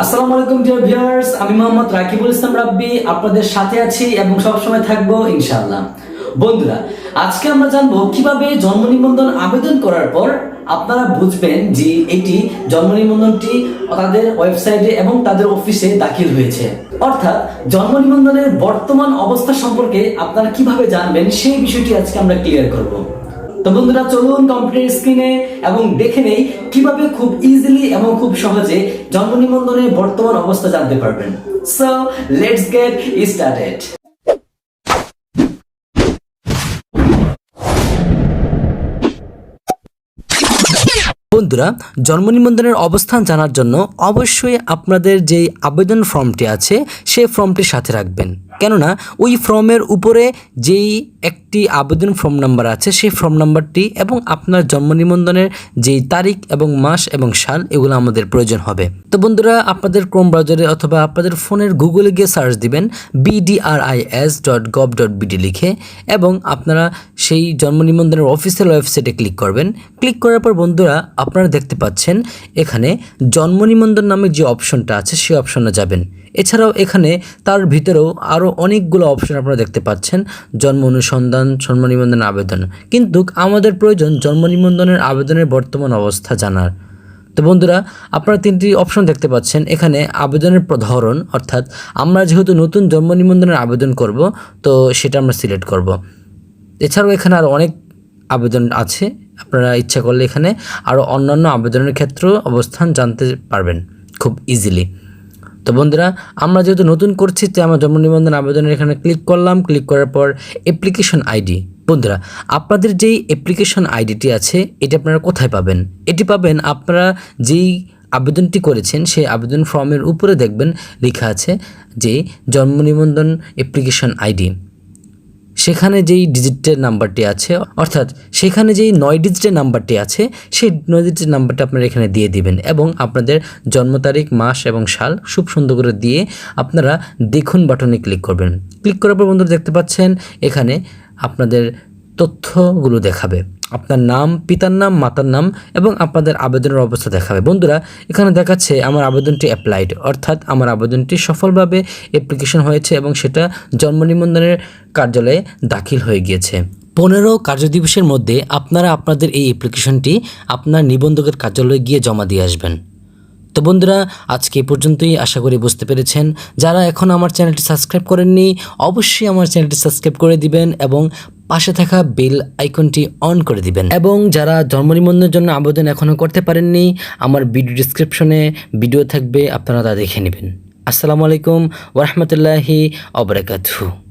আসসালামু আলাইকুম dear viewers, আমি মোহাম্মদ রাকিবুল ইসলাম রাব্বি আপনাদের সাথে আছি এবং সব সময় থাকবো ইনশাআল্লাহ। বন্ধুরা, আজকে আমরা জানবো কিভাবে জন্ম নিবন্ধন আবেদন করার পর আপনারা বুঝবেন যে এটি জন্ম নিবন্ধনটি তাদের ওয়েবসাইটে এবং তাদের অফিসে দাখিল হয়েছে। অর্থাৎ জন্ম নিবন্ধনের বর্তমান অবস্থা সম্পর্কে আপনারা কিভাবে জানবেন সেই বিষয়টি আজকে আমরা ক্লিয়ার করব। তো বন্ধুরা, চলুন কম্পিউটার স্ক্রিনে এবং দেখে নেই কিভাবে খুব ইজিলি এবং খুব সহজে জন্ম নিবন্ধনের বর্তমান অবস্থা জানতে পারবেন। So let's get started. বন্ধুরা, জন্ম নিবন্ধনের অবস্থান জানার জন্য অবশ্যই আপনাদের যেই আবেদন ফর্মটি আছে সেই ফর্মটির সাথে রাখবেন, কেননা ওই ফর্মের উপরে যেই একটি আবেদন ফর্ম নাম্বার আছে সেই ফর্ম নাম্বারটি এবং আপনার জন্ম নিবন্ধনের যেই তারিখ এবং মাস এবং সাল এগুলো আমাদের প্রয়োজন হবে। তো বন্ধুরা, আপনাদের ক্রোম ব্রাউজারে অথবা আপনাদের ফোনের গুগলে গিয়ে সার্চ দিবেন bdris.gov.bd লিখে এবং আপনারা সেই জন্ম নিবন্ধনের অফিসিয়াল ওয়েবসাইটে ক্লিক করবেন। ক্লিক করার পর বন্ধুরা, আপনারা দেখতে পাচ্ছেন এখানে জন্ম নিবন্ধন নামে যে অপশনটা আছে সেই অপশনে যাবেন। এছাড়াও এখানে তার ভিতরেও আরও অনেকগুলো অপশন আপনারা দেখতে পাচ্ছেন, জন্ম অনুসন্ধান, জন্ম নিবন্ধন আবেদন। কিন্তু আমাদের প্রয়োজন জন্ম নিবন্ধনের আবেদনের বর্তমান অবস্থা জানার। তো বন্ধুরা, আপনারা তিনটি অপশন দেখতে পাচ্ছেন। এখানে আবেদনের ধরন, অর্থাৎ আমরা যেহেতু নতুন জন্ম নিবন্ধনের আবেদন করব তো সেটা আমরা সিলেক্ট করব। এছাড়াও এখানে আরও অনেক আবেদন আছে, আপনারা ইচ্ছা করলে এখানে আরও অন্যান্য আবেদনের ক্ষেত্রেও অবস্থান জানতে পারবেন খুব ইজিলি। তো বন্ধুরা, আমরা যেহেতু নতুন করছি তো আমার জন্ম নিবন্ধন আবেদনের এখানে ক্লিক করলাম। ক্লিক করার পর অ্যাপ্লিকেশন আইডি। বন্ধুরা, আপনাদের যেই অ্যাপ্লিকেশন আইডিটি আছে এটি আপনারা কোথায় পাবেন? এটি পাবেন আপনারা যেই আবেদনটি করেছেন সেই আবেদন ফর্মের উপরে দেখবেন লেখা আছে যে জন্ম নিবন্ধন অ্যাপ্লিকেশন আইডি। সেখানে যেই ডিজিটের নাম্বারটি আছে, অর্থাৎ সেখানে যেই 9 ডিজিটের নাম্বারটি আছে সেই 9 ডিজিটের নাম্বারটা আপনারা এখানে দিয়ে দিবেন এবং আপনাদের জন্ম তারিখ, মাস এবং সাল খুব সুন্দর করে দিয়ে আপনারা দেখুন বাটনে ক্লিক করবেন। ক্লিক করার পর বন্ধুরা দেখতে পাচ্ছেন এখানে আপনাদের তথ্যগুলো দেখাবে, আপনার নাম, পিতার নাম, মাতার নাম এবং আপনাদের আবেদনের অবস্থা দেখাবে। বন্ধুরা, এখানে দেখাচ্ছে আমার আবেদনটি অ্যাপ্লাইড, অর্থাৎ আমার আবেদনটি সফলভাবে অ্যাপ্লিকেশন হয়েছে এবং সেটা জন্ম নিবন্ধনের কার্যালয়ে দাখিল হয়ে গিয়েছে। 15 কার্যদিবসের মধ্যে আপনারা আপনাদের এই অ্যাপ্লিকেশনটি আপনার নিবন্ধকের কার্যালয়ে গিয়ে জমা দিয়ে আসবেন। তো বন্ধুরা, আজকে এই পর্যন্তই। আশা করি বুঝতে পেরেছেন। যারা এখন আমার চ্যানেলটি সাবস্ক্রাইব করেননি অবশ্যই আমার চ্যানেলটি সাবস্ক্রাইব করে দিবেন এবং পাশে থাকা বেল আইকনটি অন করে দিবেন। এবং যারা জন্ম নিবন্ধনের জন্য আবেদন এখনও করতে পারেননি, আমার ভিডিও ডিসক্রিপশনে ভিডিও থাকবে, আপনারা তা দেখে নেবেন। আসসালামু আলাইকুম ওয়া রাহমাতুল্লাহি ওয়া বারাকাতুহু।